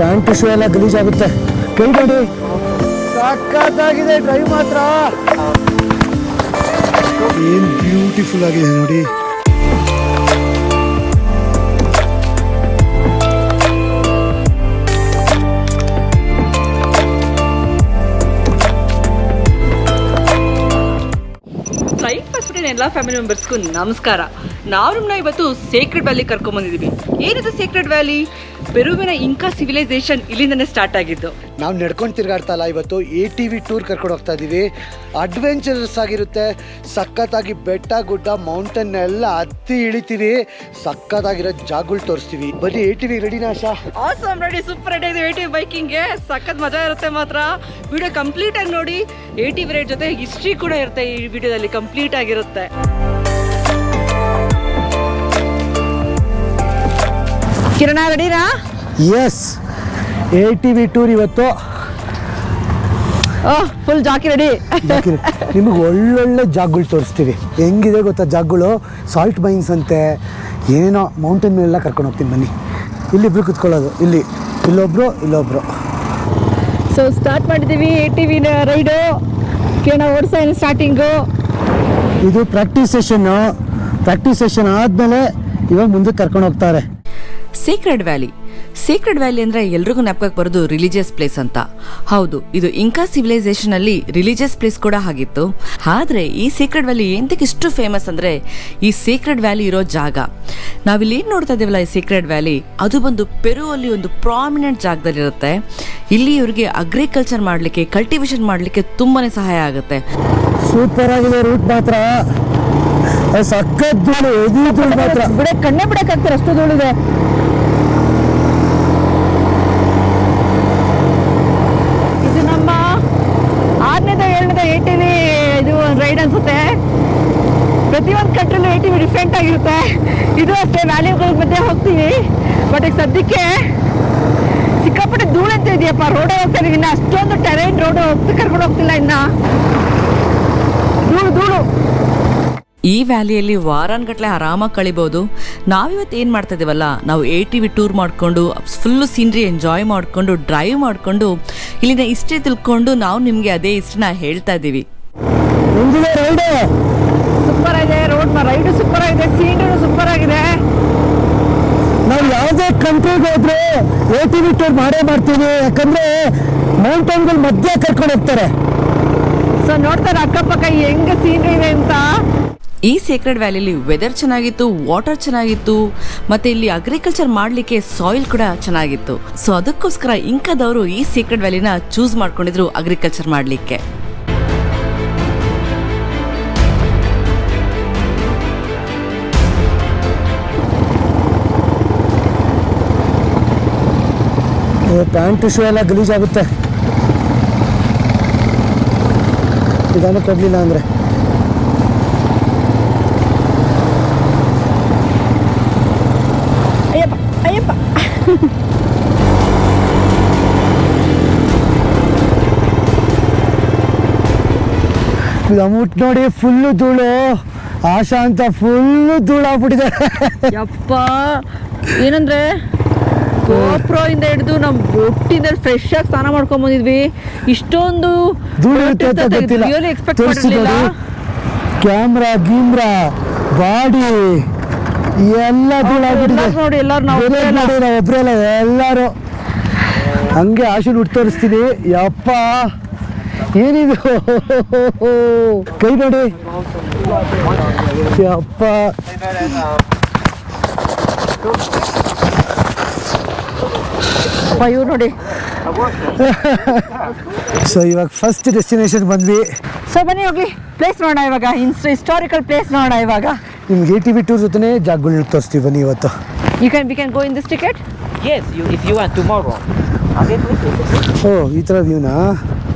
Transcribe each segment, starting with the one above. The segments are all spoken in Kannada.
ಪ್ಯಾಂಟ್ ಶೂ ಎಲ್ಲ ಗಲೀಜಾಗುತ್ತೆ. ಕೈ ನೋಡಿ, ಸಖತ್ತಾಗಿದೆ ಡ್ರೈವ್ ಮಾತ್ರ. ಏನ್ ಬ್ಯೂಟಿಫುಲ್ ಆಗಿದೆ ನೋಡಿ. ಎಲ್ಲ ಫ್ಯಾಮಿಲಿ ಮೆಂಬರ್ಸ್ಗೂ ನಮಸ್ಕಾರ. ನಾವು ನಿಮ್ಮನ್ನ ಇವತ್ತು ಸೇಕ್ರೆಡ್ ವ್ಯಾಲಿ ಕರ್ಕೊಂಡ್ಬಂದಿದ್ದೀವಿ. ಏನಿದೆ ಸೇಕ್ರೆಡ್ ವ್ಯಾಲಿ? ಪೆರುವಿನ ಇಂಕಾ ಸಿವಿಲೈಸೇಷನ್ ಇಲ್ಲಿಂದನೇ ಸ್ಟಾರ್ಟ್ ಆಗಿದ್ದು. ನಾವು ನಡ್ಕೊಂಡು ತಿರ್ಗಾಡ್ತಲ್ಲ, ಇವತ್ತು ATV ಟೂರ್ ಕರ್ಕೊಂಡು ಹೋಗ್ತಾ ಇದ್ದೀವಿ. ಅಡ್ವೆಂಚರಸ್ ಆಗಿರುತ್ತೆ. ಸಖತ್ತಾಗಿ ಬೆಟ್ಟ ಗುಡ್ಡ ಮೌಂಟೇನ್ ಎಲ್ಲ ಹತ್ತಿ ಇಳಿತೀವಿ. ಸಖತ್ತಾಗಿರೋ ಜಾಗಗಳು ತೋರಿಸ್ತೀವಿ. ಬನ್ನಿ, ATV ರೆಡಿನಾ ಆಶಾ? ಆಸಮ್, ರೆಡಿ, ಸೂಪರ್ ರೆಡಿ ಇದೆ ATV ಬೈಕಿಂಗ್ಗೆ. ಸಖತ್ ಮಜಾ ಇರುತ್ತೆ ಮಾತ್ರ. ವಿಡಿಯೋ ಕಂಪ್ಲೀಟ್ ಆಗಿ ನೋಡಿ. ATV ರೈಡ್ ಜೊತೆ ಹಿಸ್ಟ್ರಿ ಕೂಡ ಇರುತ್ತೆ ಈ ವಿಡಿಯೋದಲ್ಲಿ, ಕಂಪ್ಲೀಟ್ ಆಗಿರುತ್ತೆ. ಕಿರಣ ರೆಡಿನಾ? ಎಸ್, ATV ಟೂರ್ ಇವತ್ತು. ಫುಲ್ ಜಾಕಿ ರೆಡಿ. ನಿಮಗೆ ಒಳ್ಳೊಳ್ಳೆ ಜಾಗಗಳು ತೋರಿಸ್ತೀವಿ. ಹೆಂಗಿದೆ ಗೊತ್ತಾ ಜಾಗಗಳು? ಸಾಲ್ಟ್ ಮೈನ್ಸ್ ಅಂತೆ, ಏನೇನೋ ಮೌಂಟೇನ್ ಮೇಲೆಲ್ಲ ಕರ್ಕೊಂಡು ಹೋಗ್ತೀನಿ. ಬನ್ನಿ, ಇಲ್ಲಿಬ್ರು ಕುತ್ಕೊಳ್ಳೋದು, ಇಲ್ಲೊಬ್ರು. ಸೊ ಸ್ಟಾರ್ಟ್ ಮಾಡಿದ್ದೀವಿ ATV ರೈಡು. ಕಿರಣ ಓಡಿಸ ಸ್ಟಾರ್ಟಿಂಗು. ಇದು ಪ್ರಾಕ್ಟೀಸ್ ಸೆಷನ್ ಆದಮೇಲೆ ಇವಾಗ ಮುಂದೆ ಕರ್ಕೊಂಡು ಹೋಗ್ತಾರೆ. ಸೇಕ್ರೆಡ್ ವ್ಯಾಲಿ ಅಂದ್ರೆ ಎಲ್ರಿಗೂ ನೆನಪಕ್ಕೆ ಬರೋದು ರಿಲಿಜಿಯಸ್ ಪ್ಲೇಸ್ ಅಂತ. ಹೌದು, ಇದು ಇಂಕಾ ಸಿವಿಲೈಸೇಷನ್ ಅಲ್ಲಿ ರಿಲಿಜಿಯಸ್ ಪ್ಲೇಸ್ ಕೂಡ ಆಗಿತ್ತು. ಆದ್ರೆ ಈ ಸೇಕ್ರೆಡ್ ವ್ಯಾಲಿ ಎಂತಕ್ಕೆ ಇಷ್ಟು ಫೇಮಸ್ ಅಂದ್ರೆ, ಈ ಸೇಕ್ರೆಡ್ ವ್ಯಾಲಿ ಇರೋ ಜಾಗ ನಾವಿಲ್ಲಿ ಏನ್ ನೋಡ್ತಾ ಇದೀವಲ್ಲ, ಈ ಸೇಕ್ರೆಡ್ ವ್ಯಾಲಿ ಅದು ಬಂದು ಪೆರು ಅಲ್ಲಿ ಒಂದು ಪ್ರಾಮಿನೆಂಟ್ ಜಾಗದಲ್ಲಿರುತ್ತೆ. ಇಲ್ಲಿ ಇವರಿಗೆ ಅಗ್ರಿಕಲ್ಚರ್ ಮಾಡ್ಲಿಕ್ಕೆ, ಕಲ್ಟಿವೇಶನ್ ಮಾಡ್ಲಿಕ್ಕೆ ತುಂಬಾನೇ ಸಹಾಯ ಆಗುತ್ತೆ. ಸೂಪರ್ ಆಗಿದೆ ರೂಟ್ ಮಾತ್ರ. ಸಖತ್ ಧೂಳು ಮಾತ್ರ ಕಣ್ಣೇ ಬಿಡಕ್ಕಾಗ್ತಾರೆ, ಅಷ್ಟು ಧೂಳಿದೆ. ಇದು ನಮ್ಮ 6ನೇದ 7ನೇದ ATV ಇದು ರೈಡ್ ಅನ್ಸುತ್ತೆ. ಪ್ರತಿಯೊಂದು ಕಂಟ್ರಿಲೂ ATV ಡಿಫ್ರೆಂಟ್ ಆಗಿರುತ್ತೆ. ಇದು ಅಷ್ಟೇ, ವ್ಯಾಲಿಗಳ ಮಧ್ಯೆ ಹೋಗ್ತೀವಿ. ಬಟ್ ಈಗ ಸದ್ಯಕ್ಕೆ ಸಿಕ್ಕಾಪಟ್ಟೆ ಧೂಳು ಅಂತ ಇದೆಯಪ್ಪ. ರೋಡ್ ಹೋಗ್ತಾ ಇದೀವಿ, ಇನ್ನು ಅಷ್ಟೊಂದು ಟೆರೈನ್ ರೋಡ್ ಕರ್ಕೊಂಡು ಹೋಗ್ತಿಲ್ಲ, ಇನ್ನ ಧೂಳು. ಈ ವ್ಯಾಲಿಯಲ್ಲಿ ವಾರಾನ್ಗಟ್ಲೆ ಆರಾಮಾಗಿ ಕಳಿಬಹುದು. ನಾವಿವತ್ತು ಏನ್ ಮಾಡ್ತಾ ಇದೀವಲ್ಲ, ನಾವು ATV ಟೂರ್ ಮಾಡ್ಕೊಂಡು ಫುಲ್ಲು ಸೀನ್ರಿ ಎಂಜಾಯ್ ಮಾಡ್ಕೊಂಡು ಡ್ರೈವ್ ಮಾಡ್ಕೊಂಡು ಇಲ್ಲಿನ ಹಿಸ್ಟ್ರಿ ತಿಳ್ಕೊಂಡು ನಾವು ನಿಮ್ಗೆ ಅದೇ ಹಿಸ್ಟ್ರಿನ ಹೇಳ್ತಾ ಇದೀವಿ. ಸೂಪರ್ ಆಗಿದೆ ರೋಡ್, ರೈಡು ಸೂಪರ್ ಆಗಿದೆ, ಸೀನರಿ ಸೂಪರ್ ಆಗಿದೆ. ನಾವು ಯಾವುದೇ ಕಂಟ್ರಿಗೆ ಹೋದ್ರೆ ATV ಟೂರ್ ಮಾಡ್ತೀವಿ. ಯಾಕಂದ್ರೆ ಮೌಂಟೇನ್ಗಳ ಮಧ್ಯೆ ಕರ್ಕೊಂಡು ಹೋಗ್ತಾರೆ. ಸೊ ನೋಡ್ತಾರೆ ಅಕ್ಕಪಕ್ಕ ಹೆಂಗ ಸೀನರಿ ಇದೆ ಅಂತ. ಈ ಸೇಕ್ರೆಡ್ ವ್ಯಾಲಿಲಿ ವೆದರ್ ಚೆನ್ನಾಗಿತ್ತು, ವಾಟರ್ ಚೆನ್ನಾಗಿತ್ತು, ಮತ್ತೆ ಇಲ್ಲಿ ಅಗ್ರಿಕಲ್ಚರ್ ಮಾಡ್ಲಿಕ್ಕೆ ಸಾಯಿಲ್ ಕೂಡ ಚೆನ್ನಾಗಿತ್ತು. ಸೊ ಅದಕ್ಕೋಸ್ಕರ ಇಂಕಾದವರು ಈ ಸೇಕ್ರೆಡ್ ವ್ಯಾಲಿನ ಚೂಸ್ ಮಾಡ್ಕೊಂಡಿದ್ರು ಅಗ್ರಿಕಲ್ಚರ್ ಮಾಡ್ಲಿಕ್ಕೆ. ಪ್ಯಾಂಟ್ ಶೂ ಎಲ್ಲ ಗಲೀಜಾಗುತ್ತೆ, ಇದನ್ನು ಕೊಡ್ಲಿಲ್ಲ ಅಂದ್ರೆ. ಅಯ್ಯಪ್ಪ ಮುಟ್ ನೋಡಿ, ಫುಲ್ಲು ಧೂಳು. ಆಶಾ ಅಂತ ಫುಲ್ಲು ಧೂಳು ಆಗ್ಬಿಟ್ಟಿದೆ. ಯಪ್ಪ, ಏನಂದ್ರೆ ಗೋಪ್ರೋ ಇಂದ ಹಿಡಿದು ನಮ್ ಒಟ್ಟಿಂದ ಫ್ರೆಶ್ ಆಗಿ ಸ್ನಾನ ಮಾಡ್ಕೊಂಡ್ ಬಂದಿದ್ವಿ. ಇಷ್ಟೊಂದು ಧೂಳು ಇರುತ್ತೆ ಅಂತ ಗೊತ್ತಿಲ್ಲ. ಎಕ್ಸ್ಪೆಕ್ಟ್ ಮಾಡಿರ್ಲಿಲ್ಲ. ಕ್ಯಾಮ್ರಾ ಗೀಮ್ರಾ ಬಾಡಿ ಎಲ್ಲ ಧೂಳು ಆಗ್ಬಿಟ್ಟಿದೆ ನೋಡಿ. ಎಲ್ಲಾರು ನಾವು ಒಬ್ರೇ ಅಲ್ಲ, ಎಲ್ಲಾರು ಹಂಗೆ. ಆಶು ಹುಟ್ಟು ತೋರಿಸ್ತೀನಿ. ಯಪ್ಪ, ಏನಿದು? ಕೈ ನೋಡಿ, ಯಪ್ಪ. ಇವ್ರು ನೋಡಿ. ಸೊ ಇವಾಗ ಫಸ್ಟ್ ಡೆಸ್ಟಿನೇಷನ್ ಬಂದ್ವಿ. ಸೊ ಬನ್ನಿ ಹೋಗಿ ಪ್ಲೇಸ್ ನೋಡೋಣ ಇವಾಗ, ಹಿಸ್ಟಾರಿಕಲ್ ಪ್ಲೇಸ್ ನೋಡೋಣ ಇವಾಗ. ನಿಮ್ಗೆ ATV ಟೂರ್ ಜೊತೆ ಜಾಗಗಳನ್ನ ತೋರಿಸ್ತೀವಿ ಬನ್ನಿ ಇವತ್ತು. We can go in this ticket? Yes, if you want tomorrow. ಓ, ಈ ಥರ ವ್ಯೂನಾ?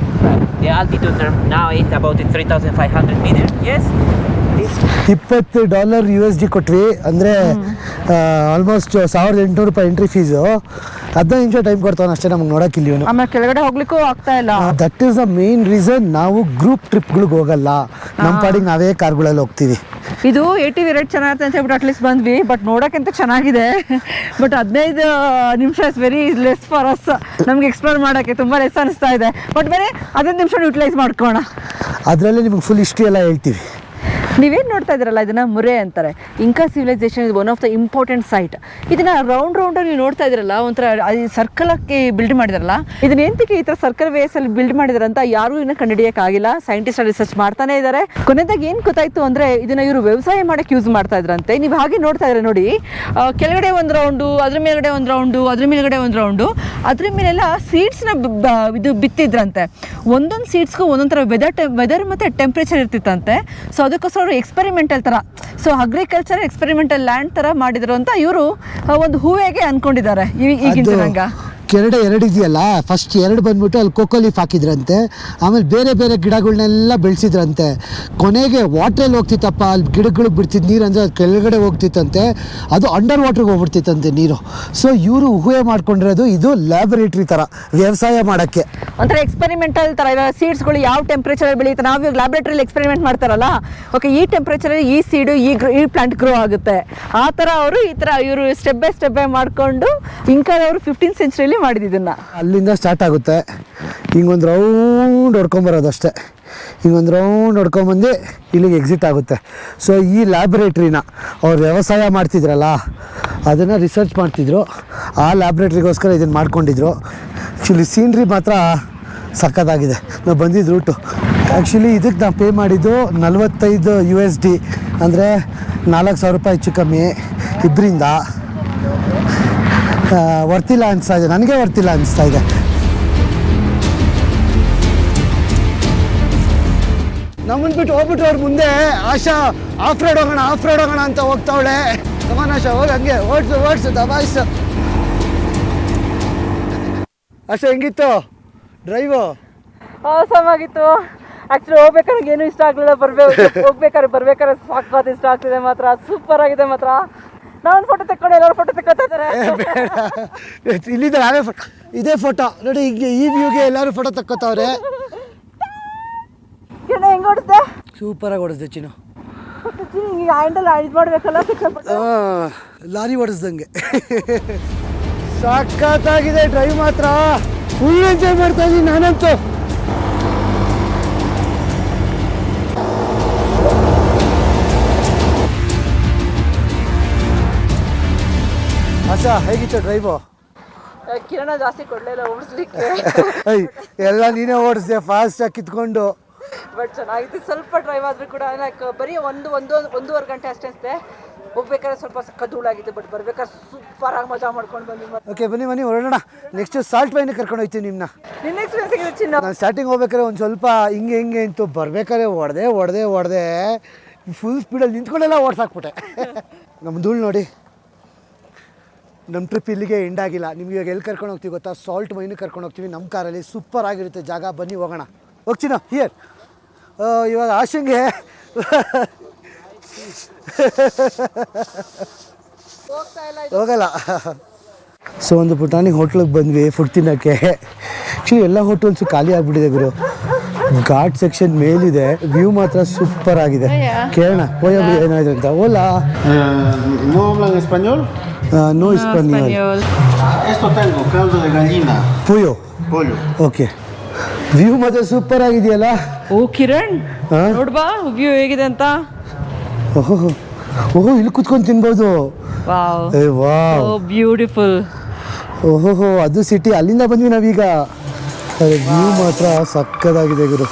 The altitude now is about 3,500 meters. Yes. $20 USD ಕೊಟ್ವಿ. ಅಂದರೆ ಆಲ್ಮೋಸ್ಟ್ $1,800 ಎಂಟ್ರಿ ಫೀಸು. 15 ನಿಮಿಷ ಟೈಮ್ ಕೊಡ್ತಾವನ ಅಷ್ಟೇ ನಮ್ಗೆ ನೋಡಕ್ಕೆ ಇಲ್ಲಿ ಇವನು. ಆಮೇಲೆ ಕೆಳಗಡೆ ಹೋಗ್ಲಿಕ್ಕೂ ಆಗ್ತಾ ಇಲ್ಲ. That is the main reason ನಾವು ಗ್ರೂಪ್ ಟ್ರಿಪ್ಗಳಿಗೆ ಹೋಗಲ್ಲ, ನಮ್ಮ ಪಾಡಿಗೆ ನಾವೇ ಕಾರ್ಗಳಲ್ಲಿ ಹೋಗ್ತೀವಿ. ಇದು ATV ರೈಡ್ ಚೆನ್ನಾಗಿರುತ್ತೆ ಅಂತ ಹೇಳ್ಬಿಟ್ಟು ಅಟ್ಲೀಸ್ಟ್ ಬಂದ್ವಿ, ಬಟ್ ನೋಡೋಕ್ಕಿಂತ ಚೆನ್ನಾಗಿದೆ. ಬಟ್ 15 ನಿಮಿಷ is very less for us. ನಮ್ಗೆ ಎಕ್ಸ್ಪ್ಲೋರ್ ಮಾಡೋಕ್ಕೆ ತುಂಬ ಲೆಸ್ ಅನಿಸ್ತಾ ಇದೆ. ಬಟ್ ಬೇರೆ 15 ನಿಮಿಷ ಯುಟಿಲೈಸ್ ಮಾಡ್ಕೋಣ. ಅದರಲ್ಲೇ ನಿಮ್ಗೆ ಫುಲ್ ಹಿಸ್ಟ್ರಿ ಎಲ್ಲ ಹೇಳ್ತೀವಿ. ನೀವೇನು ನೋಡ್ತಾ ಇದ್ದೀರಲ್ಲ, ಇದನ್ನು ಮುರೆ ಅಂತಾರೆ. ಇಂಕಾ ಸಿವಿಲೈಸೇಷನ್ ಇದು one of the important site. ಇದನ್ನು ರೌಂಡ್ ನೀವು ನೋಡ್ತಾ ಇದ್ದೀರಲ್ಲ, ಒಂಥರ ಸರ್ಕಲಕ್ಕೆ ಬಿಲ್ಡ್ ಮಾಡಿದಾರಲ್ಲ, ಇದನ್ನ ಎಂತಕ್ಕೆ ಈ ಥರ ಸರ್ಕಲ್ ವೇಸಲ್ಲಿ ಬಿಲ್ಡ್ ಮಾಡಿದಾರೆ ಅಂತ ಯಾರೂ ಇನ್ನೂ ಕಂಡುಹಿಡಿಯೋಕ್ಕಾಗಿಲ್ಲ. ಸೈಂಟಿಸ್ಟ್ ರಿಸರ್ಚ್ ಮಾಡ್ತಾನೆ ಇದ್ದಾರೆ. ಕೊನೆದಾಗ ಏನು ಗೊತ್ತಾಯಿತು ಅಂದರೆ ಇದನ್ನು ಇವರು ವ್ಯವಸಾಯ ಮಾಡೋಕ್ಕೆ ಯೂಸ್ ಮಾಡ್ತಾ ಇದ್ರಂತೆ. ನೀವು ಹಾಗೆ ನೋಡ್ತಾ ಇದ್ರೆ ನೋಡಿ, ಕೆಳಗಡೆ ಒಂದು ರೌಂಡು, ಅದ್ರ ಮೇಲ್ಗಡೆ ಒಂದು ರೌಂಡು, ಅದ್ರ ಮೇಲ್ಗಡೆ ಒಂದು ರೌಂಡು, ಅದ್ರ ಮೇಲೆಲ್ಲ ಸೀಡ್ಸ್ನ ಇದು ಬಿತ್ತಿದ್ರಂತೆ. ಒಂದೊಂದು ಸೀಡ್ಸ್ಗೂ ಒಂದೊಂದು ಥರ ವೆದರ್ ಮತ್ತು ಟೆಂಪ್ರೇಚರ್ ಇರ್ತಿತ್ತಂತೆ. ಸೊ ಅದಕ್ಕೋಸ್ಕರ ಎಕ್ಸ್ಪೆರಿಮೆಂಟಲ್ ಥರ, ಸೊ ಅಗ್ರಿಕಲ್ಚರ್ ಎಕ್ಸ್ಪೆರಿಮೆಂಟಲ್ ಲ್ಯಾಂಡ್ ಥರ ಮಾಡಿದ್ರು ಅಂತ ಇವರು ಒಂದು ಹೂವೆಗೆ ಅನ್ಕೊಂಡಿದ್ದಾರೆ ಈಗಿನ ಜನಾಂಗ. ಕೆರಡೆ 2 ಇದೆಯಲ್ಲ, ಫಸ್ಟ್ 2 ಬಂದ್ಬಿಟ್ಟು ಅಲ್ಲಿ ಕೋಕೋ ಲೀಫ್ ಹಾಕಿದ್ರಂತೆ, ಆಮೇಲೆ ಬೇರೆ ಬೇರೆ ಗಿಡಗಳನ್ನೆಲ್ಲ ಬೆಳೆಸಿದ್ರಂತೆ. ಕೊನೆಗೆ ವಾಟ್ರಲ್ಲಿ ಹೋಗ್ತಿತ್ತಪ್ಪ, ಅಲ್ಲಿ ಗಿಡಗಳಿಗೆ ಬಿಡ್ತಿದ್ದು ನೀರು ಅಂದರೆ ಅದು ಕೆಳಗಡೆ ಹೋಗ್ತಿತ್ತಂತೆ, ಅದು ಅಂಡರ್ ವಾಟ್ರಿಗೆ ಹೋಗ್ಬಿಡ್ತಿತ್ತಂತೆ ನೀರು. ಸೊ ಇವರು ಊಹೆ ಮಾಡ್ಕೊಂಡಿರೋದು ಇದು ಲ್ಯಾಬೊರೇಟ್ರಿ ಥರ ವ್ಯವಸಾಯ ಮಾಡೋಕ್ಕೆ, ಒಂಥರ ಎಕ್ಸ್ಪೆರಿಮೆಂಟಲ್ ಥರ. ಇವಾಗ ಸೀಡ್ಸ್ಗಳು ಯಾವ ಟೆಂಪ್ರೇಚರಲ್ಲಿ ಬೆಳೆಯುತ್ತೆ, ನಾವು ಇವಾಗ ಲ್ಯಾಬ್ರೇಟ್ರಿಯಲ್ಲಿ ಎಕ್ಸ್ಪೆರಿಮೆಂಟ್ ಮಾಡ್ತಾರಲ್ಲ, ಓಕೆ ಈ ಟೆಂಪ್ರೇಚರಲ್ಲಿ ಈ ಸೀಡು ಈ ಪ್ಲಾಂಟ್ ಗ್ರೋ ಆಗುತ್ತೆ. ಆ ಥರ ಅವರು ಈ ಥರ ಇವರು ಸ್ಟೆಪ್ ಬೈ ಮಾಡಿಕೊಂಡು ಇಂಕಾದವರು 15th ಸೆಂಚುರಿಯಲ್ಲಿ ಮಾಡಿದ್ದನ್ನ. ಅಲ್ಲಿಂದ ಸ್ಟಾರ್ಟ್ ಆಗುತ್ತೆ, ಹಿಂಗೊಂದು ರೌಂಡ್ ಹೊಡ್ಕೊಂಬರೋದು ಅಷ್ಟೇ. ಹಿಂಗೊಂದು ರೌಂಡ್ ಹೊಡ್ಕೊಂಬಂದು ಇಲ್ಲಿಗೆ ಎಕ್ಸಿಟ್ ಆಗುತ್ತೆ. ಸೊ ಈ ಲ್ಯಾಬ್ರೇಟ್ರಿನ ಅವ್ರು ವ್ಯವಸಾಯ ಮಾಡ್ತಿದ್ರಲ್ಲ, ಅದನ್ನು ರಿಸರ್ಚ್ ಮಾಡ್ತಿದ್ರು. ಆ ಲ್ಯಾಬ್ರೇಟ್ರಿಗೋಸ್ಕರ ಇದನ್ನು ಮಾಡ್ಕೊಂಡಿದ್ರು. ಆ್ಯಕ್ಚುಲಿ ಸೀನ್ರಿ ಮಾತ್ರ ಸಖತ್ತಾಗಿದೆ. ನಾವು ಬಂದಿದ್ದು ರೂಟು ಆ್ಯಕ್ಚುಲಿ ಇದಕ್ಕೆ ನಾವು ಪೇ ಮಾಡಿದ್ದು $45 USD, ಅಂದರೆ $4,000 ಹೆಚ್ಚು ಕಮ್ಮಿ. ಇಬ್ಬರಿಂದ ವರ್ತಿಲ್ಲ ಅನಿಸ್ತಾ ಇದೆ, ನನಗೆ ವರ್ತಿಲ್ಲ ಅನಿಸ್ತಾ ಇದೆ. ನಮ್ಮನ್ನು ಬಿಟ್ಟು ಹೋಗ್ಬಿಟ್ಟು ಅವ್ರ ಮುಂದೆ ಆಶಾ ಆಫ್ ರೋಡ್ ಹೋಗೋಣ ಅಂತ ಹೋಗ್ತಾವಳೆ. ಕಮಾನ್ ಆಶಾ, ಹೋಗಿ ಹಂಗೆ ಓಡಿಸು ದಬಾಯಿಸು. ಆಶಾ ಹೆಂಗಿತ್ತು ಡ್ರೈವು? ಆಸಮಾಗಿತ್ತು. ಆ್ಯಕ್ಚುಲಿ ಹೋಗ್ಬೇಕಾದ್ರೆ ಏನೂ ಇಷ್ಟ ಆಗಲಿಲ್ಲ, ಬರ್ಬೇಕಾದ್ರೆ ಸಾಕಾದ ಇಷ್ಟ ಆಗ್ತಿದೆ ಮಾತ್ರ. ಸೂಪರ್ ಆಗಿದೆ ಮಾತ್ರ. ನಾವೊಂದು ಫೋಟೋ ತೆಕ್ಕೊಂಡು ಎಲ್ಲರೂ ಫೋಟೋ ತೆಕ್ಕೊತಾ ಇದ್ದಾರೆ. ಇಲ್ಲಿದ್ದ ನಾವೇ ಇದೇ ಫೋಟೋ ನೋಡಿ, ಈಗ ಈ ವ್ಯೂಗೆ ಎಲ್ಲರೂ ಫೋಟೋ ತೆಕ್ಕೋತಾವ್ರೆ. ಹೆಂಗೆ ಓಡಿಸ್ದೆ? ಸೂಪರಾಗಿ ಓಡಿಸ್ದೆ ಚಿನ್ನು. ಹಿಂಗೆ ಹ್ಯಾಂಡಲ್ ಇದು ಮಾಡಬೇಕಲ್ಲ, ಲಾರಿ ಓಡಿಸ್ದಂಗೆ. ಸಖತ್ತಾಗಿದೆ ಡ್ರೈವ್ ಮಾತ್ರ, ಫುಲ್ ಎಂಜಾಯ್ ಮಾಡ್ತಾ ಇದ್ದೀನಿ ನಾನಂತೂ. ಆಶಾ ಹೇಗಿತ್ತು ಡ್ರೈವು? ಕಿರಣ ಜಾಸ್ತಿ ಕೊಡಲಿಲ್ಲ ಓಡಿಸ್ಲಿಕ್ಕೆ. ಎಲ್ಲ ನೀನೇ ಓಡಿಸ್ದೆ ಫಾಸ್ಟಾಗಿ ಕಿತ್ಕೊಂಡು. ಬಟ್ ಚೆನ್ನಾಗಿತ್ತು. ಸ್ವಲ್ಪ ಡ್ರೈವ್ ಆದರೂ ಕೂಡ ಲೈಕ್ ಬರೀ ಒಂದೂವರೆ ಗಂಟೆ ಅಷ್ಟೇ ಅನಿಸುತ್ತೆ. ಹೋಗ್ಬೇಕಾದ್ರೆ ಸ್ವಲ್ಪ ಸಕ್ಕ ಧೂಳಾಗಿತ್ತು, ಬಟ್ ಬರ್ಬೇಕಾದ್ರೆ ಸೂಪರಾಗಿ ಮಜಾ ಮಾಡ್ಕೊಂಡು ಬಂದ್ವಿ. ಓಕೆ ಬನ್ನಿ ಹೊರಡೋಣ. ನೆಕ್ಸ್ಟ್ ಸಾಲ್ಟ್ ವೈನಿಗೆ ಕರ್ಕೊಂಡು ಹೋಗ್ತೀವಿ ನಿಮ್ಮನ್ನ. ನಿನ್ನ ಎಕ್ಸ್ಪೀರಿಯನ್ಸ್ ಹೇಗಿದೆ ಚಿನ್ನ? ನಾನು ಸ್ಟಾರ್ಟಿಂಗ್ ಹೋಗ್ಬೇಕಾದ್ರೆ ಒಂದು ಸ್ವಲ್ಪ ಹಿಂಗೆ ಅಂತು, ಬರ್ಬೇಕಾದ್ರೆ ಹೊಡೆದೆ ಫುಲ್ ಸ್ಪೀಡಲ್ಲಿ ನಿಂತ್ಕೊಂಡೆಲ್ಲ ಓಡ್ಸಾಕ್ಬಿಟ್ಟೆ. ನಮ್ಮ ಧೂಳು ನೋಡಿ. ನಮ್ಮ ಟ್ರಿಪ್ ಇಲ್ಲಿಗೆ ಎಂಡ್ ಆಗಿಲ್ಲ. ನಿಮ್ಗೆ ಇವಾಗ ಎಲ್ಲಿ ಕರ್ಕೊಂಡು ಹೋಗ್ತೀವಿ ಗೊತ್ತಾ? ಸಾಲ್ಟ್ ವೈನಿಗೆ ಕರ್ಕೊಂಡು ಹೋಗ್ತೀವಿ ನಮ್ಮ ಕಾರಲ್ಲಿ. ಸೂಪರ್ ಆಗಿರುತ್ತೆ ಜಾಗ, ಬನ್ನಿ ಹೋಗೋಣ. ಹೋಗ್ತೀನ ಹಿಯರ್. ಇವಾಗ ಆಶಂಗೆ ಹೋಗಲ್ಲ. ಸೊ ಒಂದು ಪುಟಾಣಿಗೆ ಹೋಟ್ಲಿಗೆ ಬಂದ್ವಿ ಫುಡ್ ತಿನ್ನೋಕ್ಕೆ. ಆ್ಯಕ್ಚುಲಿ ಎಲ್ಲ ಹೋಟೆಲ್ಸು ಖಾಲಿ ಆಗಿಬಿಟ್ಟಿದೆ ಗುರು. ಘಾಟ್ ಸೆಕ್ಷನ್ ಮೇಲಿದೆ, ವ್ಯೂ ಮಾತ್ರ ಸೂಪರ್ ಆಗಿದೆ. ಕೇಳೋಣ ಏನಾಯ್ತು ಅಂತ. Ola ¿No hablan español? No español. Esto tengo, caldo de gallina. Pollo. Okay. View ಮಾತ್ರ ಸೂಪರ್ ಆಗಿದೆಯಲ್ಲ. ಓ ಕಿರಣ್, ನೋಡ್ಬಾ ವ್ಯೂ ಹೇಗಿದೆ ಅಂತ. ಓಹೋ ಇಲ್ಲಿ ಕುತ್ಕೊಂಡು ತಿನ್ಬೋದು. Wow beautiful. ಓಹೋ ಅದು ಸಿಟಿ, ಅಲ್ಲಿಂದ ಬಂದ್ವಿ ನಾವೀಗ. ವ್ಯೂ ಮಾತ್ರ ಸಕ್ಕದಾಗಿದೆ ಗುರು.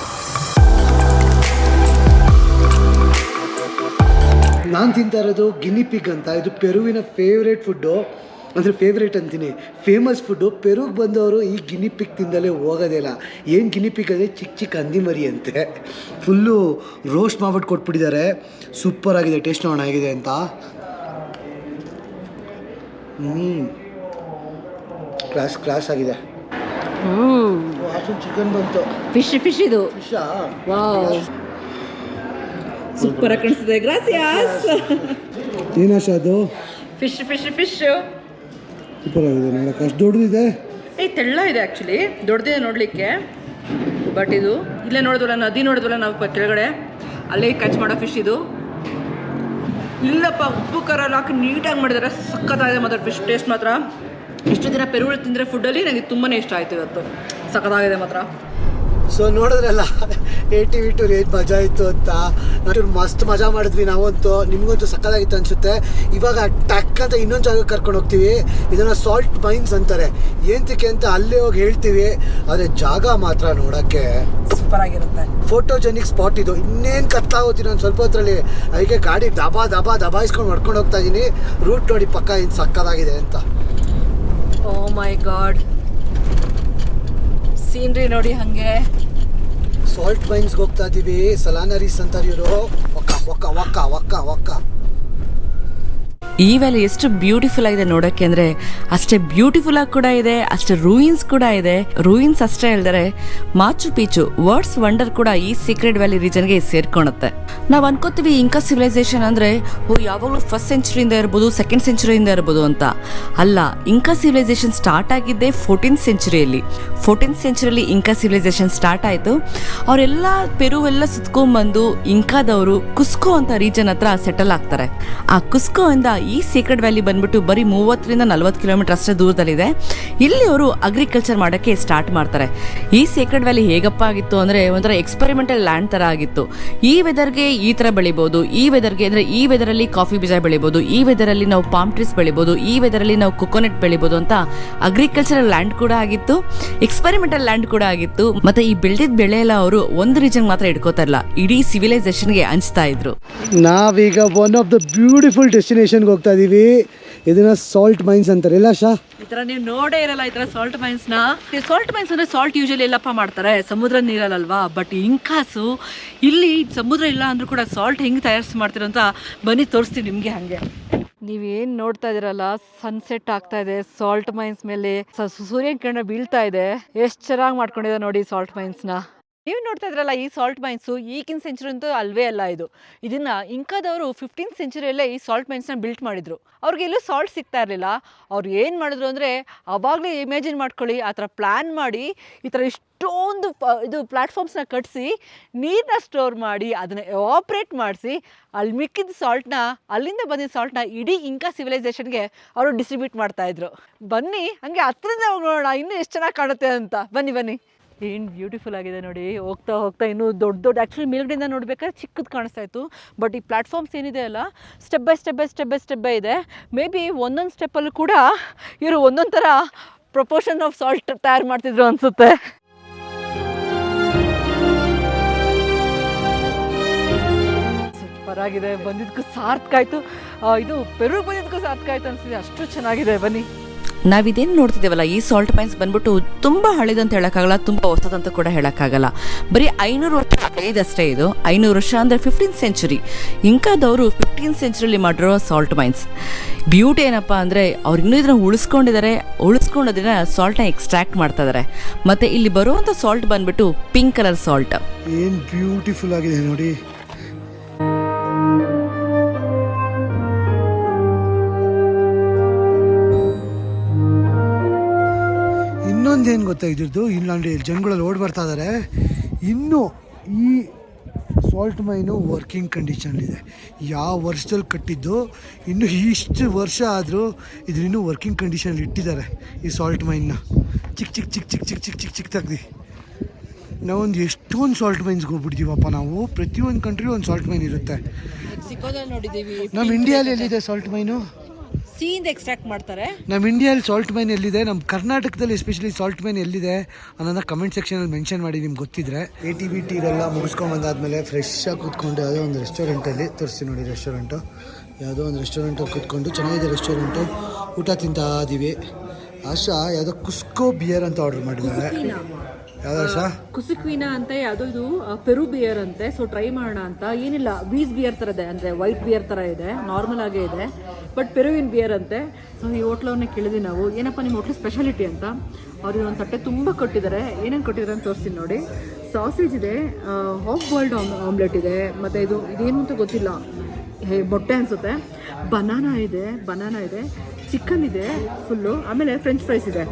ನಾನು ತಿಂತಾ ಇರೋದು ಗಿನಿಪಿಗ್ ಅಂತ. ಇದು ಪೆರುವಿನ ಫೇವ್ರೇಟ್ ಫುಡ್ಡು, ಅಂದರೆ ಫೇವ್ರೇಟ್ ಅಂತೀನಿ, ಫೇಮಸ್ ಫುಡ್ಡು. ಪೆರುಗೆ ಬಂದವರು ಈ ಗಿನಿಪಿಗ್ ತಿಂದಲೇ ಹೋಗೋದೇ ಇಲ್ಲ. ಏನು ಗಿನಿಪಿಗ್ ಅಂದರೆ ಚಿಕ್ಕ ಹಂದಿ ಮರಿ ಅಂತೆ. ಫುಲ್ಲು ರೋಸ್ಟ್ ಮಾಡ್ಬಿಟ್ಟು ಕೊಟ್ಬಿಟ್ಟಿದ್ದಾರೆ. ಸೂಪರ್ ಆಗಿದೆ, ಟೇಸ್ಟ್ ನೋಡೋಣ ಹೇಗಿದೆ ಅಂತ. ಕ್ಲಾಸ್ ಆಗಿದೆ. ಚಿಕನ್ ಬಂತು. ಫಿಶ್ ಇದು. ಫಿಶಾ? ವಾವ್, ಸೂಪರ್ ಆಗಿ ಕಾಣಿಸ್ತಿದೆ. ಗ್ರಾಸಿಯಾಸ್. ಏನಾಶ ಅದು? ಫಿಶ್. ಸೂಪರ್ ಆಗಿದೆ ನೋಡೋಕೆ. ಅಷ್ಟು ದೊಡ್ಡದಿದೆ. ತೆಳ್ಳ ಇದೆ ಆ್ಯಕ್ಚುಲಿ, ದೊಡ್ಡದಿದೆ ನೋಡಲಿಕ್ಕೆ. ಬಟ್ ಇದು ಇಲ್ಲೇ ನೋಡಿದ್ವಲ್ಲ, ನದಿ ನೋಡಿದ್ವಲ್ಲ ನಾವು ಕೆಳಗಡೆ, ಅಲ್ಲೇ ಕ್ಯಾಚ್ ಮಾಡೋ ಫಿಶ್ ಇದು. ಇಲ್ಲಪ್ಪ, ಉಪ್ಪು ಖಾರ ಎಲ್ಲ ಹಾಕಿ ನೀಟಾಗಿ ಮಾಡಿದ್ದಾರೆ, ಸಖತ್ತಾಗಿದೆ ಮಾತ್ರ ಫಿಶ್ ಟೇಸ್ಟ್ ಮಾತ್ರ. ಇಷ್ಟು ದಿನ ಪೆರುಗಳು ತಿಂದರೆ ಫುಡ್ಡಲ್ಲಿ ನನಗೆ ತುಂಬಾ ಇಷ್ಟ ಆಯಿತು ಇವತ್ತು, ಸಖತ್ತಾಗಿದೆ ಮಾತ್ರ. ಸೊ ನೋಡಿದ್ರಲ್ಲ ATV ಟೂರ್ ಏನು ಮಜಾ ಇತ್ತು ಅಂತ. ಟೂರ್ ಮಸ್ತ್ ಮಜಾ ಮಾಡಿದ್ವಿ ನಾವಂತೂ. ನಿಮಗಂತೂ ಸಕ್ಕತ್ತಾಗಿತ್ತು ಅನಿಸುತ್ತೆ. ಇವಾಗ ಟಕ್ ಅಂತ ಇನ್ನೊಂದು ಜಾಗಕ್ಕೆ ಕರ್ಕೊಂಡು ಹೋಗ್ತೀವಿ. ಇದನ್ನು ಸಾಲ್ಟ್ ಮೈನ್ಸ್ ಅಂತಾರೆ. ಏನಕ್ಕೆ ಅಂತ ಅಲ್ಲೇ ಹೋಗಿ ಹೇಳ್ತೀವಿ. ಆದರೆ ಜಾಗ ಮಾತ್ರ ನೋಡೋಕ್ಕೆ ಸೂಪರ್ ಆಗಿರುತ್ತೆ. ಫೋಟೋಜೆನಿಕ್ ಸ್ಪಾಟ್ ಇದು. ಇನ್ನೇನು ಕತ್ಲಾಗೋತೀನಿ ನಾನು ಸ್ವಲ್ಪ ಹೊತ್ತರಲ್ಲಿ. ಅದಕ್ಕೆ ಗಾಡಿ ದಬಾಯಿಸ್ಕೊಂಡು ಮಾಡ್ಕೊಂಡು ಹೋಗ್ತಾ ಇದ್ದೀನಿ. ರೂಟ್ ನೋಡಿ ಪಕ್ಕ ಏನು ಸಕ್ಕತ್ತಾಗಿದೆ ಅಂತ. ಓ ಮೈ ಗಾಡ್, ಸೀನ್ರಿ ನೋಡಿ ಹಾಗೆ. ಸಾಲ್ಟ್ ಮೈನ್ಸ್ಗೆ ಹೋಗ್ತಾ ಇದ್ದೀವಿ. ಸಲಾನರೀಸ್ ಅಂತಾರೆ ಇವರು. ಒಕ್ಕ. ಈ ವ್ಯಾಲಿ ಎಷ್ಟು ಬ್ಯೂಟಿಫುಲ್ ಆಗಿದೆ ನೋಡೋಕ್ಕೆ ಅಂದರೆ ಅಷ್ಟೇ ಬ್ಯೂಟಿಫುಲ್ ಆಗಿ ಕೂಡ ಇದೆ, ಅಷ್ಟೇ ರೂಯಿನ್ಸ್ ಕೂಡ ಇದೆ. ರೂಯಿನ್ಸ್ ಅಷ್ಟೇ ಹೇಳಿದರೆ ಮಾಚು ಪಿಚು ವರ್ಡ್ಸ್ ವಂಡರ್ ಕೂಡ ಈ ಸೀಕ್ರೆಟ್ ವ್ಯಾಲಿ ರೀಜನ್ಗೆ ಸೇರ್ಕೊಳುತ್ತೆ. ನಾವು ಅನ್ಕೋತೀವಿ ಇಂಕಾ ಸಿವಿಲೈಸೇಷನ್ ಅಂದರೆ ಯಾವಾಗಲೂ ಫಸ್ಟ್ ಸೆಂಚುರಿಯಿಂದ ಇರ್ಬೋದು, ಸೆಕೆಂಡ್ ಸೆಂಚುರಿಯಿಂದ ಇರ್ಬೋದು ಅಂತ. ಅಲ್ಲ, ಇಂಕಾ ಸಿವಿಲೈಸೇಷನ್ ಸ್ಟಾರ್ಟ್ ಆಗಿದ್ದೇ 14th ಸೆಂಚುರಿಯಲ್ಲಿ. 14th ಸೆಂಚುರಿಯಲ್ಲಿ ಇಂಕಾ ಸಿವಿಲೈಸೇಷನ್ ಸ್ಟಾರ್ಟ್ ಆಯಿತು. ಅವರೆಲ್ಲ ಪೆರುವೆಲ್ಲ ಸುತ್ಕೊಂಡ್ಬಂದು ಇಂಕಾದವರು ಕುಸ್ಕೋ ಅಂತ ರೀಜನ್ ಹತ್ರ ಸೆಟಲ್ ಆಗ್ತಾರೆ. ಆ ಕುಸ್ಕೋ ಇಂದ ಈ ಸೀಕ್ರೆಟ್ ವ್ಯಾಲಿ ಬಂದ್ಬಿಟ್ಟು ಬರೀ 30ರಿಂದ 40 ಕಿಲೋಮೀಟರ್ ಅಷ್ಟೇ ದೂರದಲ್ಲಿದೆ. ಇಲ್ಲಿ ಅವರು ಅಗ್ರಿಕಲ್ಚರ್ ಮಾಡೋಕ್ಕೆ ಸ್ಟಾರ್ಟ್ ಮಾಡ್ತಾರೆ. ಈ ಸೀಕ್ರೆಟ್ ವ್ಯಾಲಿ ಹೇಗಪ್ಪ ಆಗಿತ್ತು ಅಂದರೆ ಒಂಥರ ಎಕ್ಸ್ಪೆರಿಮೆಂಟಲ್ ಲ್ಯಾಂಡ್ ಥರ ಆಗಿತ್ತು. ಈ ವೆದರ್ಗೆ ಈ ಥರ ಬೆಳಿಬೋದು, ಈ ವೆದರ್ಗೆ ಅಂದರೆ ಈ ವೆದರಲ್ಲಿ ಕಾಫಿ ಬೀಜ ಬೆಳಿಬೋದು, ಈ ವೆದರಲ್ಲಿ ನಾವು ಪಾಮ್ ಟ್ರೀಸ್ ಬೆಳಿಬೋದು, ಈ ವೆದರಲ್ಲಿ ನಾವು ಕೊಕೊನಟ್ ಬೆಳಿಬೋದು ಅಂತ ಅಗ್ರಿಕಲ್ಚರಲ್ ಲ್ಯಾಂಡ್ ಕೂಡ ಆಗಿತ್ತು, ಎಕ್ಸ್ಪೆರಿಮೆಂಟಲ್ ಲ್ಯಾಂಡ್ ಕೂಡ ಆಗಿತ್ತು. ಮತ್ತೆ ಈ ಬೆಳೆದಿದ್ದ ಬೆಳೆ ಎಲ್ಲ ಅವರು ಒಂದು ರೀಜನ್ ಮಾತ್ರ ಇಟ್ಕೋತಾ ಇಲ್ಲ, ಇಡೀ ಸಿವಿಲೈಸೇಷನ್ಗೆ ಹಂಚ್ತಾ ಇದ್ರು. ನಾವೀಗ ಒನ್ ಆಫ್ ದ ಬ್ಯೂಟಿಫುಲ್ ಡೆಸ್ಟಿನೇಷನ್ಗೆ ಹೋಗ್ತಾ ಇದ್ದೀವಿ. ಇದನ್ನ ಸಾಲ್ಟ್ ಮೈನ್ಸ್ ಅಂತಾರೆ. ಇಲ್ಲ ಶಾ, ಈ ಥರ ನೀವು ನೋಡೇ ಇರಲ್ಲ ಈ ಥರ ಸಾಲ್ಟ್ ಮೈನ್ಸ್ನ. ಸಾಲ್ಟ್ ಮೈನ್ಸ್ ಅಂದರೆ ಸಾಲ್ಟ್ ಯೂಶಲಿ ಎಲ್ಲಪ್ಪ ಮಾಡ್ತಾರೆ, ಸಮುದ್ರ ನೀರಲ್ವಾ. ಬಟ್ ಇಂಕಾಸು ಇಲ್ಲಿ ಸಮುದ್ರ ಇಲ್ಲ ಅಂದರೂ ಕೂಡ ಸಾಲ್ಟ್ ಹೆಂಗೆ ತಯಾರಿಸಿ ಮಾಡ್ತೀರ ಅಂತ ಬನ್ನಿ ತೋರಿಸ್ತೀವಿ ನಿಮಗೆ. ಹಾಗೆ ನೀವೇನು ನೋಡ್ತಾ ಇದ್ದೀರಲ್ಲ, ಸನ್ಸೆಟ್ ಆಗ್ತಾ ಇದೆ ಸಾಲ್ಟ್ ಮೈನ್ಸ್ ಮೇಲೆ, ಸೂರ್ಯನ ಕಿರಣ ಬೀಳ್ತಾ ಇದೆ. ಎಷ್ಟು ಚೆನ್ನಾಗಿ ಮಾಡ್ಕೊಂಡಿದೆ ನೋಡಿ ಸಾಲ್ಟ್ ಮೈನ್ಸ್ನ. ನೀವು ನೋಡ್ತಾ ಇದ್ರಲ್ಲ ಈ ಸಾಲ್ಟ್ ಮೈನ್ಸು ಈಗಿನ ಸೆಂಚುರಿ ಅಂತೂ ಅಲ್ವೇ ಅಲ್ಲ. ಇದನ್ನ ಇಂಕಾದವರು 15th ಸೆಂಚುರಿಯಲ್ಲೇ ಈ ಸಾಲ್ಟ್ ಮೈನ್ಸ್ನ ಬಿಲ್ಟ್ ಮಾಡಿದ್ರು. ಅವ್ರಿಗೆ ಎಲ್ಲೂ ಸಾಲ್ಟ್ ಸಿಗ್ತಾ ಇರಲಿಲ್ಲ. ಅವ್ರು ಏನು ಮಾಡಿದ್ರು ಅಂದರೆ, ಅವಾಗಲೇ ಇಮ್ಯಾಜಿನ್ ಮಾಡ್ಕೊಳ್ಳಿ, ಆ ಥರ ಪ್ಲ್ಯಾನ್ ಮಾಡಿ ಈ ಥರ ಇಷ್ಟೊಂದು ಇದು ಪ್ಲ್ಯಾಟ್ಫಾರ್ಮ್ಸ್ನ ಕಟ್ಟಿಸಿ ನೀರನ್ನ ಸ್ಟೋರ್ ಮಾಡಿ ಅದನ್ನು ಎವಾಪ್ರೇಟ್ ಮಾಡಿಸಿ ಅಲ್ಲಿ ಮಿಕ್ಕಿದ ಸಾಲ್ಟ್ನ, ಅಲ್ಲಿಂದ ಬಂದಿದ್ದ ಸಾಲ್ಟ್ನ ಇಡೀ ಇಂಕಾ ಸಿವಿಲೈಸೇಷನ್ಗೆ ಅವರು ಡಿಸ್ಟ್ರಿಬ್ಯೂಟ್ ಮಾಡ್ತಾಯಿದ್ರು. ಬನ್ನಿ ಹಂಗೆ ಹತ್ತಿರದಿಂದ ನೋಡೋಣ ಇನ್ನೂ ಎಷ್ಟು ಚೆನ್ನಾಗಿ ಕಾಣುತ್ತೆ ಅಂತ. ಬನ್ನಿ. ಏನು ಬ್ಯೂಟಿಫುಲ್ ಆಗಿದೆ ನೋಡಿ. ಹೋಗ್ತಾ ಇನ್ನೂ ದೊಡ್ಡ ಆ್ಯಕ್ಚುಲಿ ಮೇಲ್ಗಡೆಯಿಂದ ನೋಡ್ಬೇಕಾದ್ರೆ ಚಿಕ್ಕದು ಕಾಣಿಸ್ತಾ ಇತ್ತು. ಬಟ್ ಈ ಪ್ಲ್ಯಾಟ್ಫಾರ್ಮ್ಸ್ ಏನಿದೆ ಅಲ್ಲ, ಸ್ಟೆಪ್ ಬೈ ಇದೆ. ಮೇ ಬಿ ಒಂದೊಂದು ಸ್ಟೆಪ್ಪಲ್ಲೂ ಕೂಡ ಇವರು ಒಂದೊಂದು ಥರ ಪ್ರಪೋರ್ಷನ್ ಆಫ್ ಸಾಲ್ಟ್ ತಯಾರು ಮಾಡ್ತಿದ್ರು ಅನಿಸುತ್ತೆ. ಸೂಪರ್ ಆಗಿದೆ. ಬಂದಿದ್ದಕ್ಕೂ ಸಾರ್ಥಕ ಆಯಿತು. ಇದು ಪೆರು ಬಂದಿದ್ದಕ್ಕೂ ಸಾರ್ಥಕ ಆಯಿತು ಅನಿಸ್ತಿದೆ, ಅಷ್ಟು ಚೆನ್ನಾಗಿದೆ. ಬನ್ನಿ. ನಾವಿದೇನು ನೋಡ್ತಿದ್ದೇವಲ್ಲ, ಈ ಸಾಲ್ಟ್ ಮೈನ್ಸ್ ಬಂದ್ಬಿಟ್ಟು ತುಂಬ ಹಳೆದಂತ ಹೇಳೋಕ್ಕಾಗಲ್ಲ, ತುಂಬ ಹೊಸದಂತ ಕೂಡ ಹೇಳೋಕ್ಕಾಗಲ್ಲ. ಬರೀ 500 ವರ್ಷ ಹಳೆಯದಷ್ಟೇ ಇದು. 500 ವರ್ಷ ಅಂದರೆ 15th ಸೆಂಚುರಿ. ಇಂಕಾದವರು 15th ಸೆಂಚುರಿಲಿ ಮಾಡಿರೋ ಸಾಲ್ಟ್ ಮೈನ್ಸ್. ಬ್ಯೂಟಿ ಏನಪ್ಪ ಅಂದರೆ, ಅವ್ರು ಇನ್ನೂ ಇದನ್ನು ಉಳಿಸ್ಕೊಂಡೋದನ್ನ ಸಾಲ್ಟ್ನ ಎಕ್ಸ್ಟ್ರಾಕ್ಟ್ ಮಾಡ್ತಾ ಇದ್ದಾರೆ. ಮತ್ತು ಇಲ್ಲಿ ಬರುವಂಥ ಸಾಲ್ಟ್ ಬಂದ್ಬಿಟ್ಟು ಪಿಂಕ್ ಕಲರ್ ಸಾಲ್ಟ್. ಏನು ಬ್ಯೂಟಿಫುಲ್ ಆಗಿದೆ ನೋಡಿ. ಇನ್ನೊಂದೇನು ಗೊತ್ತಾ ಇದ್ರದ್ದು, ಇಲ್ಲಾಂದ್ರೆ ಜನಗಳಲ್ಲಿ ಓಡಿ ಬರ್ತಾ ಇದ್ದಾರೆ. ಇನ್ನೂ ಈ ಸಾಲ್ಟ್ ಮೈನು ವರ್ಕಿಂಗ್ ಕಂಡೀಷನಲ್ಲಿದೆ. ಯಾವ ವರ್ಷದಲ್ಲಿ ಕಟ್ಟಿದ್ದು, ಇನ್ನೂ ಇಷ್ಟು ವರ್ಷ ಆದರೂ ಇನ್ನೂ ವರ್ಕಿಂಗ್ ಕಂಡೀಷನಲ್ಲಿ ಇಟ್ಟಿದ್ದಾರೆ ಈ ಸಾಲ್ಟ್ ಮೈನ್ನ. ಚಿಕ್ಕ ತೆಗ್ದು ನಾವೊಂದು ಎಷ್ಟೊಂದು ಸಾಲ್ಟ್ ಮೈನ್ಸ್ಗೆ ಹೋಗ್ಬಿಡ್ತೀವಪ್ಪ ನಾವು. ಪ್ರತಿಯೊಂದು ಕಂಟ್ರಿ ಒಂದು ಸಾಲ್ಟ್ ಮೈನ್ ಇರುತ್ತೆ. ಮೆಕ್ಸಿಕೋದಲ್ಲಿ ನೋಡಿದ್ದೀವಿ. ನಮ್ಮ ಇಂಡಿಯಾದಲ್ಲಿ ಎಲ್ಲಿದೆ ಸಾಲ್ಟ್ ಮೈನು? ಸೀಯಿಂದ ಎಕ್ಸ್ಟ್ರಾಕ್ಟ್ ಮಾಡ್ತಾರೆ. ನಮ್ಮ ಇಂಡಿಯಾದಲ್ಲಿ ಸಾಲ್ಟ್ ಮೈನ್ ಎಲ್ಲಿದೆ, ನಮ್ಮ ಕರ್ನಾಟಕದಲ್ಲಿ ಎಸ್ಪೆಷಲಿ ಸಾಲ್ಟ್ ಮೈನ್ ಎಲ್ಲಿದೆ ಅನ್ನೋದನ್ನ ಕಮೆಂಟ್ ಸೆಕ್ಷನಲ್ಲಿ ಮೆನ್ಷನ್ ಮಾಡಿ ನಿಮ್ಗೆ ಗೊತ್ತಿದ್ರೆ. ATV ಟೀರೆಲ್ಲ ಮುಗಿಸ್ಕೊಂಡ್ಬಂದಾದ್ಮೇಲೆ ಫ್ರೆಶ್ ಆಗಿ ಕೂತ್ಕೊಂಡು ಯಾವುದೋ ಒಂದು ರೆಸ್ಟೋರೆಂಟಲ್ಲಿ ತೋರಿಸ್ತೀನಿ ನೋಡಿ. ಯಾವುದೋ ಒಂದು ರೆಸ್ಟೋರೆಂಟಲ್ಲಿ ಕೂತ್ಕೊಂಡು, ಚೆನ್ನಾಗಿದೆ ರೆಸ್ಟೋರೆಂಟು, ಊಟ ತಿಂತಾ ಇದ್ದೀವಿ. ಆಶಾ ಯಾವುದೋ ಕುಸ್ಕೋ ಬಿಯರ್ ಅಂತ ಆರ್ಡರ್ ಮಾಡಿದ್ದಾರೆ. ಯಾವ್ದು ಆಶಾ? ಕುಸಿಕ್ವಿನಾ ಅಂತ ಯಾವುದೋ ಇದು ಪೆರು ಬಿಯರ್ ಅಂತೆ. ಸೊ ಟ್ರೈ ಮಾಡೋಣ ಅಂತ. ಏನಿಲ್ಲ, ವೀಸ್ ಬಿಯರ್ ಥರ ಇದೆ, ಅಂದರೆ ವೈಟ್ ಬಿಯರ್ ಥರ ಇದೆ, ನಾರ್ಮಲ್ ಆಗೇ ಇದೆ, ಬಟ್ ಪೆರುವಿನ್ ಬಿಯರ್ ಅಂತೆ. ಸೊ ಈ ಹೋಟ್ಲವ್ರನ್ನ ಕೇಳಿದ್ವಿ ನಾವು, ಏನಪ್ಪ ನಿಮ್ಮ ಹೋಟ್ಲ್ ಸ್ಪೆಷಾಲಿಟಿ ಅಂತ. ಅವ್ರಿಗೆ ಒಂದು ತಟ್ಟೆ ತುಂಬ ಕೊಟ್ಟಿದ್ದಾರೆ. ಏನೇನು ಕೊಟ್ಟಿದ್ದಾರೆ ಅಂತ ತೋರಿಸ್ತೀನಿ ನೋಡಿ. ಸಾಸೇಜ್ ಇದೆ, ಹಾಫ್ ಬಾಯ್ಲ್ಡ್ ಆಮ್ಲೆಟ್ ಇದೆ, ಮತ್ತು ಇದೇನು ಅಂತ ಗೊತ್ತಿಲ್ಲ, ಮೊಟ್ಟೆ ಅನಿಸುತ್ತೆ, ಬನಾನಾ ಇದೆ, ಚಿಕನ್ ಇದೆ ಫುಲ್ಲು, ಆಮೇಲೆ ಫ್ರೆಂಚ್ ಫ್ರೈಸ್ ಇದೆ,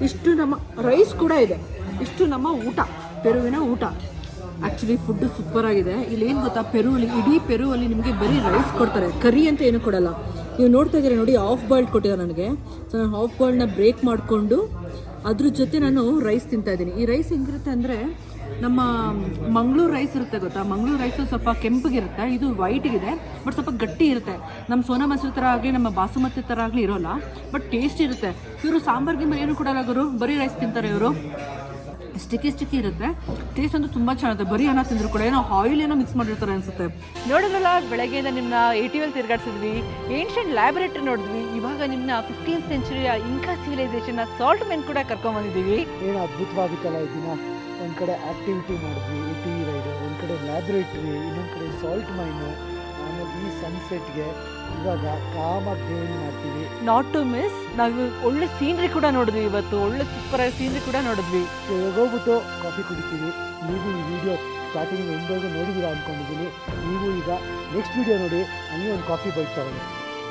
ಇಷ್ಟು ನಮ್ಮ ರೈಸ್ ಕೂಡ ಇದೆ, ಇಷ್ಟು ನಮ್ಮ ಊಟ, ಪೆರುವಿನ ಊಟ. ಆ್ಯಕ್ಚುಲಿ ಫುಡ್ಡು ಸೂಪರ್ ಆಗಿದೆ. ಇಲ್ಲಿ ಏನು ಗೊತ್ತಾ, ಪೆರುವಲ್ಲಿ, ಇಡೀ ಪೆರುವಲ್ಲಿ ನಿಮಗೆ ಬರೀ ರೈಸ್ ಕೊಡ್ತಾರೆ, ಕರಿ ಅಂತ ಏನು ಕೊಡಲ್ಲ. ನೀವು ನೋಡ್ತಾ ಇದ್ದೀರಾ ನೋಡಿ, ಹಾಫ್ ಬಾಯ್ಲ್ಡ್ ಕೊಟ್ಟಿದ್ದಾರೆ ನನಗೆ. ಸೊ ನಾನು ಹಾಫ್ ಬಾಯ್ಲ್ಡ್ನ ಬ್ರೇಕ್ ಮಾಡಿಕೊಂಡು ಅದ್ರ ಜೊತೆ ನಾನು ರೈಸ್ ತಿಂತಾಯಿದ್ದೀನಿ. ಈ ರೈಸ್ ಹೆಂಗಿರುತ್ತೆ ಅಂದರೆ, ನಮ್ಮ ಮಂಗಳೂರು ರೈಸ್ ಇರುತ್ತೆ ಗೊತ್ತಾ, ಮಂಗಳೂರು ರೈಸು ಸ್ವಲ್ಪ ಕೆಂಪಗಿರುತ್ತೆ, ಇದು ವೈಟಿಗಿದೆ, ಬಟ್ ಸ್ವಲ್ಪ ಗಟ್ಟಿ ಇರುತ್ತೆ. ನಮ್ಮ ಸೋನಾ ಮಸೂರಿ ಥರ ಆಗಲಿ ನಮ್ಮ ಬಾಸುಮತಿ ಥರ ಆಗಲಿ ಇರೋಲ್ಲ, ಬಟ್ ಟೇಸ್ಟ್ ಇರುತ್ತೆ. ಇವರು ಸಾಂಬಾರ್ಗೆ ಏನು ಕೊಡಲ್ಲ ಗುರು, ಬರೀ ರೈಸ್ ತಿಂತಾರೆ ಇವರು. ಸ್ಟಿಕ್ಕಿ ಇರುತ್ತೆ, ಟೇಸ್ಟ್ ಅಂತೂ ತುಂಬ ಚೆನ್ನಾಗಿರುತ್ತೆ. ಬರೀ ಅನ್ನ ತಿಂದ್ರು ಕೂಡ ಏನೋ ಆಯಿಲ್ ಏನೋ ಮಿಕ್ಸ್ ಮಾಡಿರ್ತಾರೆ ಅನಿಸುತ್ತೆ. ನೋಡಿದ್ರಲ್ಲ, ಬೆಳಗ್ಗೆಯಿಂದ ನಿಮ್ಮನ್ನ ATV ತಿರುಗಾಡ್ಸಿದ್ವಿ, ಏನ್ಷಿಯಂಟ್ ಲ್ಯಾಬೊರೇಟರಿ ನೋಡಿದ್ವಿ. ಇವಾಗ ನಿಮ್ಮನ್ನ 15th ಸೆಂಚುರಿಯ ಇಂಕಾ ಸಿವಿಲೈಸೇಷನ್ನ ಸಾಲ್ಟ್ ಮೆನ್ ಕೂಡ ಕರ್ಕೊಂಡ್ಬಂದಿದ್ದೀವಿ. ಏನು ಅದ್ಭುತವಾಗಿತ್ತಲ್ಲ ಈ ದಿನ. ಒಂದು ಕಡೆ ಆ್ಯಕ್ಟಿವಿಟಿ ಮಾಡಿದ್ವಿ, ATV ರೈಡು, ಒಂದು ಕಡೆ ಲ್ಯಾಬ್ರೇಟ್ರಿ, ಇನ್ನೊಂದು ಕಡೆ ಸಾಲ್ಟ್ ಮೈನು, ಆಮೇಲೆ ಈ ಸನ್ಸೆಟ್ಗೆ ಇವಾಗ ಕಾಮಾಗಿ ಏನು ಮಾಡ್ತೀವಿ. ನಾಟ್ ಟು ಮಿಸ್, ನಾವು ಒಳ್ಳೆ ಸೀನ್ರಿ ಕೂಡ ನೋಡಿದ್ವಿ ಇವತ್ತು, ಒಳ್ಳೆ ಸೂಪರ್ ಆಗಿ ಸೀನ್ರಿ ಕೂಡ ನೋಡಿದ್ವಿ. ಇವಾಗ ಹೋಗ್ಬಿಟ್ಟು ಕಾಫಿ ಕುಡಿತೀವಿ. ನೀವು ಈ ವಿಡಿಯೋ ಸ್ಟಾರ್ಟಿಂಗ್ ಎಂಡ್ವರೆಗೂ ನೋಡಿದ್ದೀರಾ ಅಂದ್ಕೊಂಡಿದ್ದೀನಿ. ನೀವು ಈಗ ನೆಕ್ಸ್ಟ್ ವಿಡಿಯೋ ನೋಡಿ, ಅಲ್ಲಿ ಒಂದು ಕಾಫಿ ಬೈಟ್ ತಗೊಳ್ಳಿ.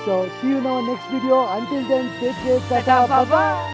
So see you now next video. Until then take care, tata, bye.